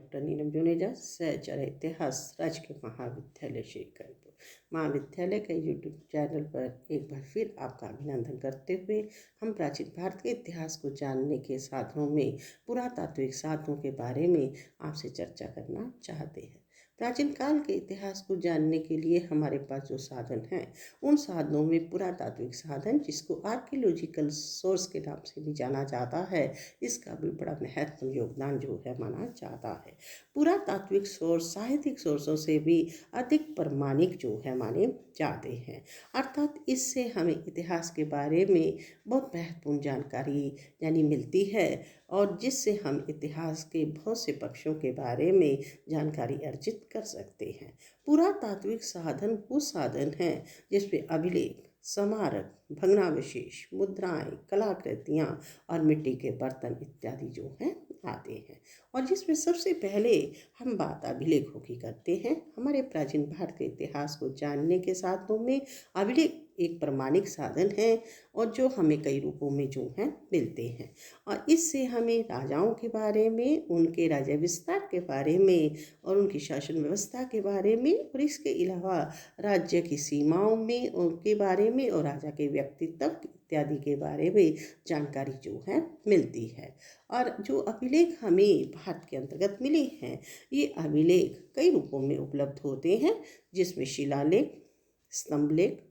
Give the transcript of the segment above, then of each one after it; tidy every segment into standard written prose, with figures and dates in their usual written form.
Doctor नीलम जुनेजा, सहचर्य इतिहास, राजकीय महाविद्यालय श्री कानपुर महाविद्यालय के यूट्यूब चैनल पर एक बार फिर आपका अभिनंदन करते हुए हम प्राचीन भारत के इतिहास को जानने के साधनों में पुरातात्विक साधनों के बारे में आपसे चर्चा करना चाहते हैं। प्राचीन काल के इतिहास को जानने के लिए हमारे पास जो साधन हैं, उन साधनों में पुरातात्विक साधन, जिसको आर्कियोलॉजिकल सोर्स के नाम से भी जाना जाता है, इसका भी बड़ा महत्वपूर्ण योगदान जो है माना जाता है। पुरातात्विक सोर्स साहित्यिक सोर्सों से भी अधिक प्रामाणिक जो है माने जाते हैं, अर्थात इससे हमें इतिहास के बारे में बहुत महत्वपूर्ण जानकारी यानी मिलती है, और जिससे हम इतिहास के बहुत से पक्षों के बारे में जानकारी अर्जित कर सकते हैं। पुरातात्विक साधन वो साधन हैं जिसमें अभिलेख, स्मारक, भग्नावशेष, मुद्राएं, कलाकृतियाँ और मिट्टी के बर्तन इत्यादि जो हैं आते हैं। और जिसमें सबसे पहले हम बात अभिलेखों की करते हैं। हमारे प्राचीन भारत के इतिहास को जानने के साधनों में अभिलेख एक प्रामाणिक साधन है, और जो हमें कई रूपों में जो हैं मिलते हैं, और इससे हमें राजाओं के बारे में, उनके राज्य विस्तार के बारे में और उनकी शासन व्यवस्था के बारे में, और इसके अलावा राज्य की सीमाओं में उनके बारे में और राजा के व्यक्तित्व इत्यादि के बारे में जानकारी जो है मिलती है। और जो अभिलेख हमें भारत के अंतर्गत मिले हैं, ये अभिलेख कई रूपों में उपलब्ध होते हैं, जिसमें शिलालेख, स्तंभलेख,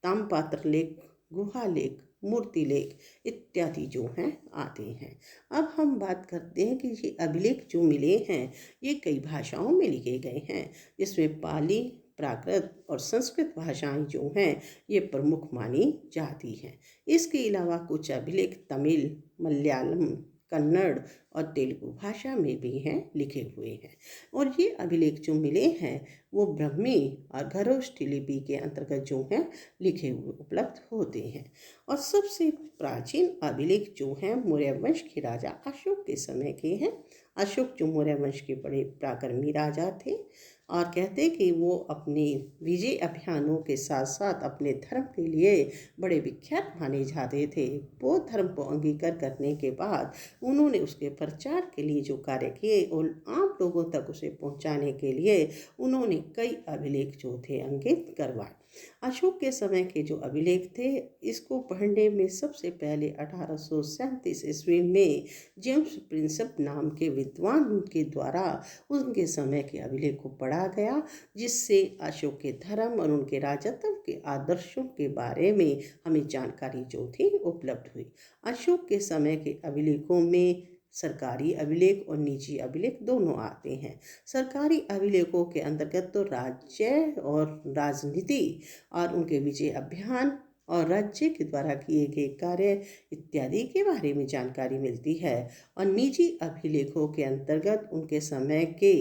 ताम्रपात्र लेख, गुहा लेख, मूर्ति लेख इत्यादि जो हैं आते हैं। अब हम बात करते हैं कि ये अभिलेख जो मिले हैं, ये कई भाषाओं में लिखे गए हैं, जिसमें पाली, प्राकृत और संस्कृत भाषाएं जो हैं ये प्रमुख मानी जाती हैं। इसके अलावा कुछ अभिलेख तमिल, मलयालम, कन्नड़ और तेलुगु भाषा में भी हैं, लिखे हुए हैं। और ये अभिलेख जो मिले हैं वो ब्राह्मी और खरोष्ठी लिपि के अंतर्गत जो हैं लिखे हुए उपलब्ध होते हैं। और सबसे प्राचीन अभिलेख जो हैं मौर्य वंश के राजा अशोक के समय के हैं। अशोक जो मौर्य वंश के बड़े पराक्रमी राजा थे, और कहते कि वो अपने विजय अभियानों के साथ साथ अपने धर्म के लिए बड़े विख्यात माने जाते थे। बौद्ध धर्म को अंगीकार करने के बाद उन्होंने उसके प्रचार के लिए जो कार्य किए और आम लोगों तक उसे पहुंचाने के लिए उन्होंने कई अभिलेख जो थे अंकित करवाए। अशोक के समय के जो अभिलेख थे, इसको पढ़ने में सबसे पहले 1837 ईस्वी में जेम्स प्रिंसेप नाम के विद्वान के द्वारा उनके समय के अभिलेख को पढ़ा गया, जिससे अशोक के धर्म और उनके राजत्व के आदर्शों के बारे में हमें जानकारी जो थी उपलब्ध हुई। अशोक के समय के अभिलेखों में सरकारी अभिलेख और निजी अभिलेख दोनों आते हैं। सरकारी अभिलेखों के अंतर्गत तो राज्य और राजनीति और उनके विजय अभियान और राज्य के द्वारा किए गए कार्य इत्यादि के बारे में जानकारी मिलती है। और निजी अभिलेखों के अंतर्गत उनके समय के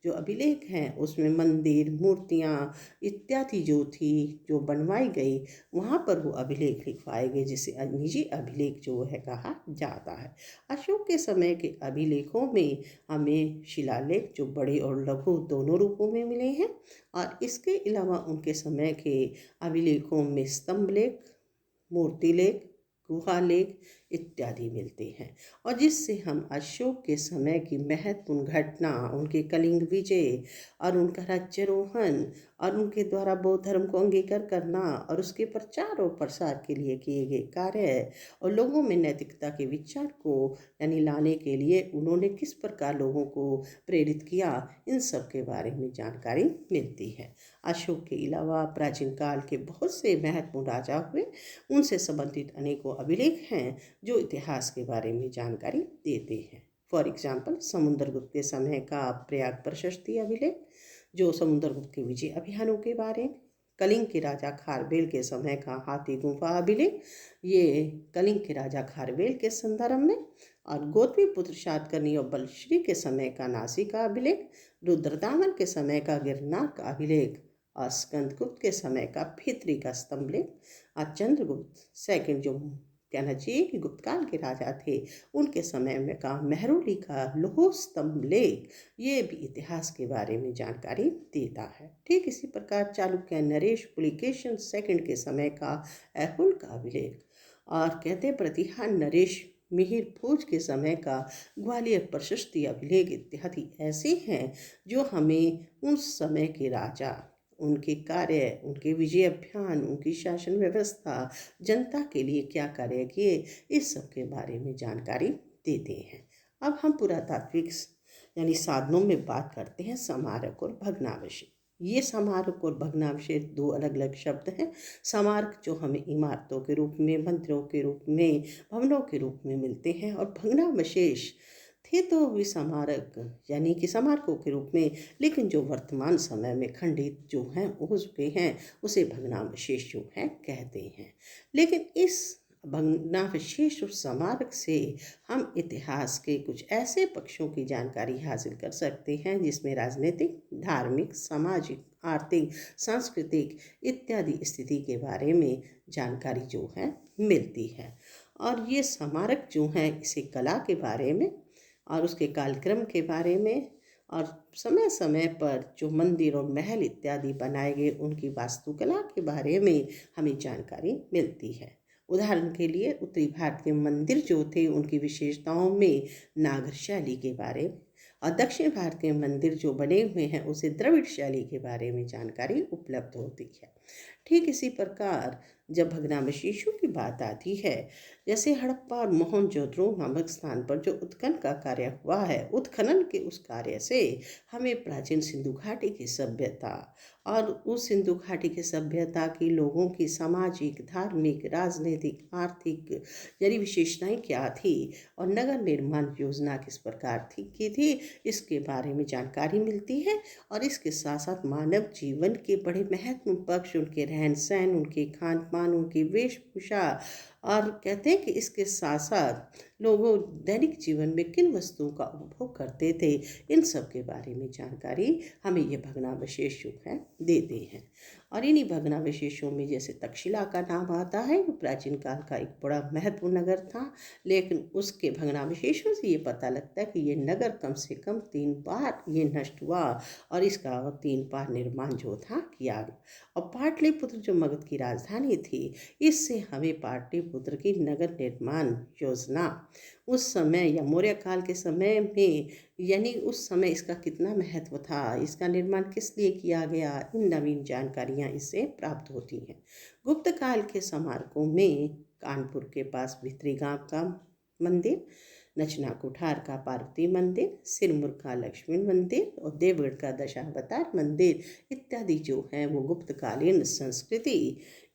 जो अभिलेख हैं उसमें मंदिर, मूर्तियाँ इत्यादि जो थी जो बनवाई गई, वहाँ पर वो अभिलेख लिखवाए गए, जिसे निजी अभिलेख जो है कहा जाता है। अशोक के समय के अभिलेखों में हमें शिलालेख जो बड़े और लघु दोनों रूपों में मिले हैं, और इसके अलावा उनके समय के अभिलेखों में स्तंभ लेख, मूर्ति लेख, गुहा लेख इत्यादि मिलते हैं। और जिससे हम अशोक के समय की महत्वपूर्ण घटना, उनके कलिंग विजय और उनका राज्यारोहण और उनके द्वारा बौद्ध धर्म को अंगीकार करना और उसके प्रचार और प्रसार के लिए किए गए कार्य और लोगों में नैतिकता के विचार को यानी लाने के लिए उन्होंने किस प्रकार लोगों को प्रेरित किया, इन सब के बारे में जानकारी मिलती है। अशोक के अलावा प्राचीन काल के बहुत से महत्वपूर्ण राजा हुए, उनसे संबंधित अनेकों अभिलेख हैं जो इतिहास के बारे में जानकारी देते हैं। फॉर एग्जाम्पल, समुद्रगुप्त के समय का प्रयाग प्रशस्ति अभिलेख जो समुद्रगुप्त के विजय अभियानों के बारे में, कलिंग के राजा खारवेल के समय का हाथी गुफा अभिलेख, ये कलिंग के राजा खारवेल के संदर्भ में, और गौतमी पुत्र शातकर्णी और बलश्री के समय का नासिका अभिलेख, रुद्रदामन के समय का गिरनार का अभिलेख, और स्कंदगुप्त के समय का भित्री का स्तंभ लेख, और चंद्रगुप्त सेकंड जो कहना चाहिए कि गुप्त काल के राजा थे, उनके समय में का मेहरौली का लौह स्तंभ लेख, ये भी इतिहास के बारे में जानकारी देता है। ठीक इसी प्रकार चालुक्य नरेश पुलिकेशन सेकंड के समय का ऐहोल का अभिलेख, और कहते प्रतिहार नरेश मिहिर भोज के समय का ग्वालियर प्रशस्ति अभिलेख इत्यादि ऐसे हैं जो हमें उस समय के राजा, उनके कार्य, उनके विजय अभियान, उनकी शासन व्यवस्था, जनता के लिए क्या कार्य किए, इस सब के बारे में जानकारी देते हैं। अब हम पुरातात्विक यानी साधनों में बात करते हैं स्मारक और भग्नावशेष। ये स्मारक और भग्नावशेष दो अलग अलग शब्द हैं। स्मारक जो हमें इमारतों के रूप में, मंदिरों के रूप में, भवनों के रूप में मिलते हैं, और भग्नावशेष थे तो भी स्मारक यानी कि स्मारकों के रूप में, लेकिन जो वर्तमान समय में खंडित जो हैं हो चुके हैं उसे भग्नावशेष जो है कहते हैं। लेकिन इस भग्नावशेष और स्मारक से हम इतिहास के कुछ ऐसे पक्षों की जानकारी हासिल कर सकते हैं जिसमें राजनीतिक, धार्मिक, सामाजिक, आर्थिक, सांस्कृतिक इत्यादि स्थिति के बारे में जानकारी जो है मिलती है। और ये स्मारक जो हैं इसे कला के बारे में और उसके कार्यक्रम के बारे में और समय समय पर जो मंदिर और महल इत्यादि बनाए गए उनकी वास्तुकला के बारे में हमें जानकारी मिलती है। उदाहरण के लिए उत्तरी भारत के मंदिर जो थे उनकी विशेषताओं में नागर शैली के बारे में, और दक्षिण भारत के मंदिर जो बने हुए हैं उसे द्रविड़ शैली के बारे में जानकारी उपलब्ध होती है। ठीक इसी प्रकार जब भग्नावशेषों की बात आती है, जैसे हड़प्पा और मोहनजोदड़ो नामक स्थान पर जो उत्खनन का कार्य हुआ है, उत्खनन के उस कार्य से हमें प्राचीन सिंधु घाटी की सभ्यता और उस सिंधु घाटी की सभ्यता की लोगों की सामाजिक, धार्मिक, राजनीतिक, आर्थिक यानी विशेषताएं क्या थी और नगर निर्माण योजना किस प्रकार की थी, इसके बारे में जानकारी मिलती है। और इसके साथ साथ मानव जीवन के बड़े महत्वपूर्ण पक्ष, उनके रहन सहन, उनके खान पान, उनकी वेशभूषा, और कहते हैं कि इसके साथ साथ लोगों दैनिक जीवन में किन वस्तुओं का उपभोग करते थे, इन सब के बारे में जानकारी हमें ये भग्नावशेष जो है देते हैं। और इन्हीं भग्नावशेषों में जैसे तक्षशिला का नाम आता है, वो प्राचीन काल का एक बड़ा महत्वपूर्ण नगर था, लेकिन उसके भग्नावशेषों से ये पता लगता है कि ये नगर कम से कम 3 बार ये नष्ट हुआ और इसका 3 बार निर्माण जो था किया गया। और पाटलिपुत्र जो मगध की राजधानी थी, इससे हमें पाटलिपुत्र की नगर निर्माण योजना उस समय या मौर्य काल के समय में, यानी उस समय इसका कितना महत्व था, इसका निर्माण किस लिए किया गया, इन नवीन जानकारियाँ इससे प्राप्त होती हैं। गुप्त काल के स्मारकों में कानपुर के पास भित्री गांव का मंदिर, नचना कुठार का पार्वती मंदिर, सिरमौर का लक्ष्मी मंदिर और देवगढ़ का दशावतार मंदिर इत्यादि जो हैं वो गुप्तकालीन संस्कृति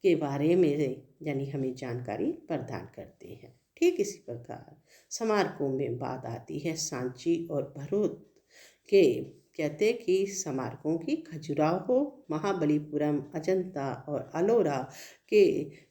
के बारे में यानी हमें जानकारी प्रदान करते हैं। ठीक इसी प्रकार स्मारकों में बात आती है सांची और भरूच के। कहते कि स्मारकों की खजुराहो, महाबलीपुरम, अजंता और अलोरा के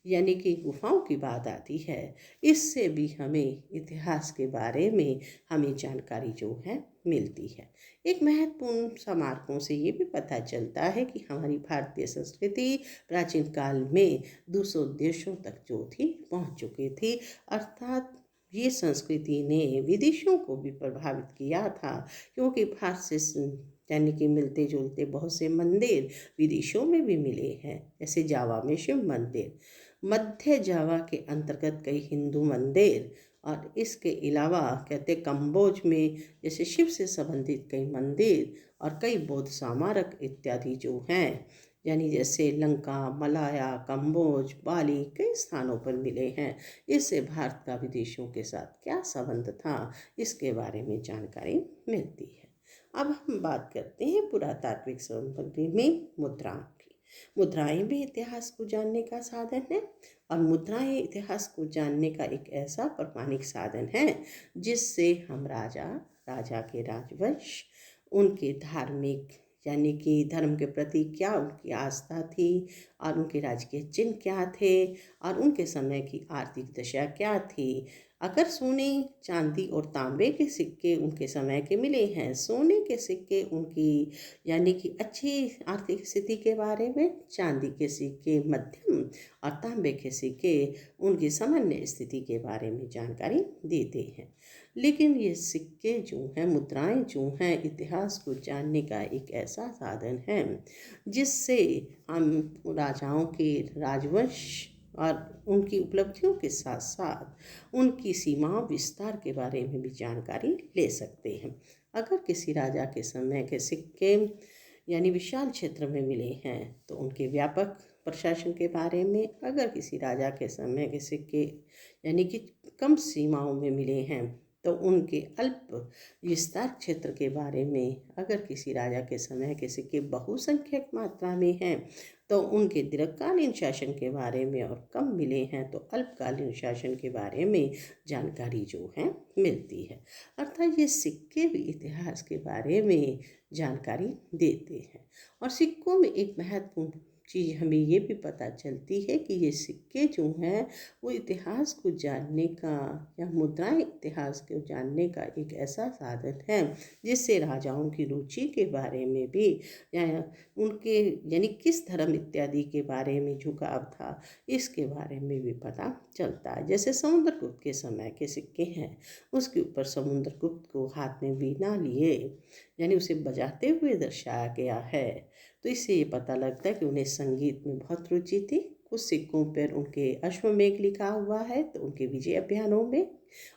यानी कि गुफाओं की बात आती है। इससे भी हमें इतिहास के बारे में हमें जानकारी जो है मिलती है। एक महत्वपूर्ण स्मारकों से ये भी पता चलता है कि हमारी भारतीय संस्कृति प्राचीन काल में 200 देशों तक जो थी पहुंच चुकी थी, अर्थात ये संस्कृति ने विदेशियों को भी प्रभावित किया था, क्योंकि भारत से यानी कि मिलते जुलते बहुत से मंदिर विदेशों में भी मिले हैं। जैसे जावा में शिव मंदिर, मध्य जावा के अंतर्गत कई हिंदू मंदिर, और इसके अलावा कहते कंबोज में जैसे शिव से संबंधित कई मंदिर और कई बौद्ध स्मारक इत्यादि जो हैं, यानी जैसे लंका, मलाया, कंबोज, बाली कई स्थानों पर मिले हैं। इससे भारत का विदेशों के साथ क्या संबंध था, इसके बारे में जानकारी मिलती है। अब हम बात करते हैं पुरातात्विक सामग्री में मुद्राओं की। मुद्राएं भी इतिहास को जानने का साधन है, और मुद्राएं इतिहास को जानने का एक ऐसा प्रमाणिक साधन है जिससे हम राजा के राजवंश, उनके धार्मिक यानी कि धर्म के प्रति क्या उनकी आस्था थी और उनके राजकीय चिन्ह क्या थे और उनके समय की आर्थिक दशा क्या थी। अगर सोने, चांदी और तांबे के सिक्के उनके समय के मिले हैं, सोने के सिक्के उनकी यानी कि अच्छी आर्थिक स्थिति के बारे में, चांदी के सिक्के मध्यम और तांबे के सिक्के उनकी सामान्य स्थिति के बारे में जानकारी देते हैं। लेकिन ये सिक्के जो हैं, मुद्राएं जो हैं, इतिहास को जानने का एक ऐसा साधन है जिससे हम राजाओं के राजवंश और उनकी उपलब्धियों के साथ साथ उनकी सीमाओं विस्तार के बारे में भी जानकारी ले सकते हैं। अगर किसी राजा के समय के सिक्के यानी विशाल क्षेत्र में मिले हैं तो उनके व्यापक प्रशासन के बारे में, अगर किसी राजा के समय के सिक्के यानी कि कम सीमाओं में मिले हैं तो उनके अल्प विस्तार क्षेत्र के बारे में, अगर किसी राजा के समय के सिक्के बहुसंख्यक मात्रा में हैं तो उनके दीर्घकालीन शासन के बारे में, और कम मिले हैं तो अल्पकालीन शासन के बारे में जानकारी जो है मिलती है। अर्थात ये सिक्के भी इतिहास के बारे में जानकारी देते हैं। और सिक्कों में एक महत्वपूर्ण चीज़ हमें ये भी पता चलती है कि ये सिक्के जो हैं वो इतिहास को जानने का या मुद्राएं इतिहास को जानने का एक ऐसा साधन है जिससे राजाओं की रुचि के बारे में भी या उनके यानी किस धर्म इत्यादि के बारे में झुकाव था इसके बारे में भी पता चलता है। जैसे समुद्रगुप्त के समय के सिक्के हैं, उसके ऊपर समुद्रगुप्त को हाथ में वीणा लिए यानी उसे बजाते हुए दर्शाया गया है, तो इससे ये पता लगता है कि उन्हें संगीत में बहुत रुचि थी। कुछ सिक्कों पर उनके अश्वमेघ लिखा हुआ है तो उनके विजय अभियानों में,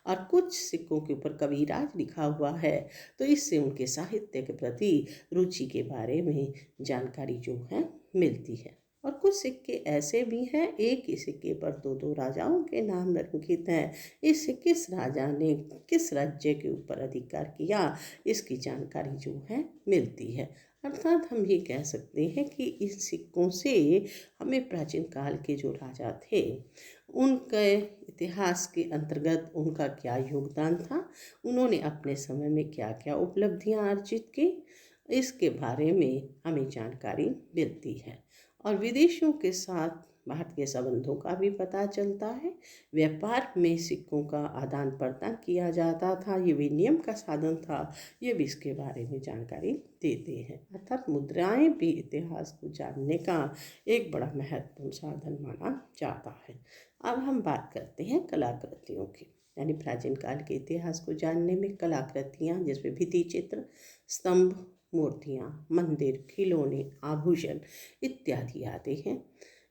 और कुछ सिक्कों के ऊपर कविराज लिखा हुआ है तो इससे उनके साहित्य के प्रति रुचि के बारे में जानकारी जो है मिलती है। और कुछ सिक्के ऐसे भी हैं, एक ही सिक्के पर दो दो राजाओं के नाम अंकित हैं। इससे किस राजा ने किस राज्य के ऊपर अधिकार किया इसकी जानकारी जो है मिलती है। अर्थात हम ये कह सकते हैं कि इन सिक्कों से हमें प्राचीन काल के जो राजा थे उनके इतिहास के अंतर्गत उनका क्या योगदान था, उन्होंने अपने समय में क्या क्या उपलब्धियां अर्जित की, इसके बारे में हमें जानकारी मिलती है। और विदेशों के साथ भारत के संबंधों का भी पता चलता है। व्यापार में सिक्कों का आदान प्रदान किया जाता था, ये विनिमय का साधन था, ये भी इसके बारे में जानकारी देते हैं। अर्थात मुद्राएं भी इतिहास को जानने का एक बड़ा महत्वपूर्ण साधन माना जाता है। अब हम बात करते हैं कलाकृतियों की, यानी प्राचीन काल के इतिहास को जानने में कलाकृतियाँ जिसमें भित्ति चित्र, स्तंभ, मूर्तियाँ, मंदिर, खिलौने, आभूषण इत्यादि आते हैं।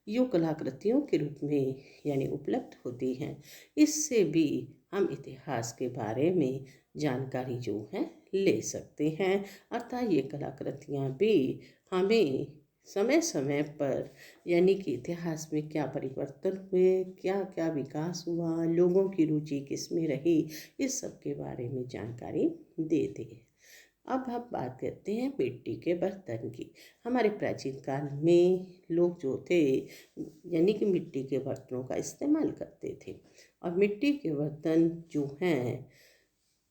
यो कलाकृतियों के रूप में यानी उपलब्ध होती हैं। इससे भी हम इतिहास के बारे में जानकारी जो है ले सकते हैं। अर्थात ये कलाकृतियाँ भी हमें समय समय पर यानी कि इतिहास में क्या परिवर्तन हुए, क्या क्या विकास हुआ, लोगों की रुचि किस में रही, इस सब के बारे में जानकारी देते हैं। अब हम बात करते हैं मिट्टी के बर्तन की। हमारे प्राचीन काल में लोग जो थे यानी कि मिट्टी के बर्तनों का इस्तेमाल करते थे, और मिट्टी के बर्तन जो हैं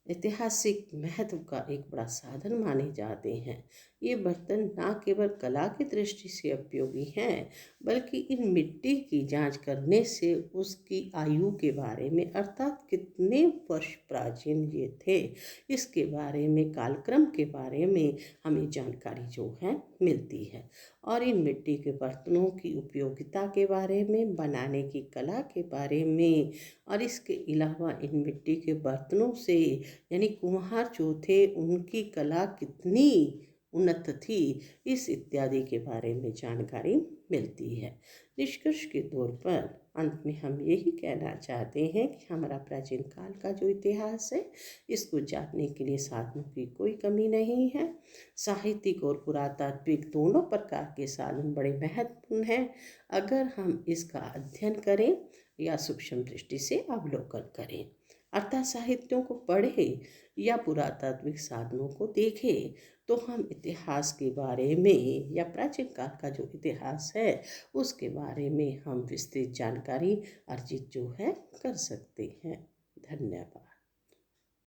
ऐतिहासिक महत्व का एक बड़ा साधन माने जाते हैं। ये बर्तन न केवल कला की दृष्टि से उपयोगी हैं बल्कि इन मिट्टी की जांच करने से उसकी आयु के बारे में, अर्थात कितने वर्ष प्राचीन ये थे, इसके बारे में, कालक्रम के बारे में हमें जानकारी जो है मिलती है। और इन मिट्टी के बर्तनों की उपयोगिता के बारे में, बनाने की कला के बारे में, और इसके अलावा इन मिट्टी के बर्तनों से यानी कुम्हार जो थे उनकी कला कितनी उन्नत थी, इस इत्यादि के बारे में जानकारी मिलती है। निष्कर्ष के तौर पर अंत में हम यही कहना चाहते हैं कि हमारा प्राचीन काल का जो इतिहास है इसको जानने के लिए साधनों की कोई कमी नहीं है। साहित्यिक और पुरातात्विक दोनों प्रकार के साधन बड़े महत्वपूर्ण हैं। अगर हम इसका अध्ययन करें या सूक्ष्म दृष्टि से अवलोकन करें, अर्थात साहित्यों को पढ़ें या पुरातात्विक साधनों को देखें, तो हम इतिहास के बारे में या प्राचीन काल का जो इतिहास है उसके बारे में हम विस्तृत जानकारी अर्जित जो है कर सकते हैं। धन्यवाद।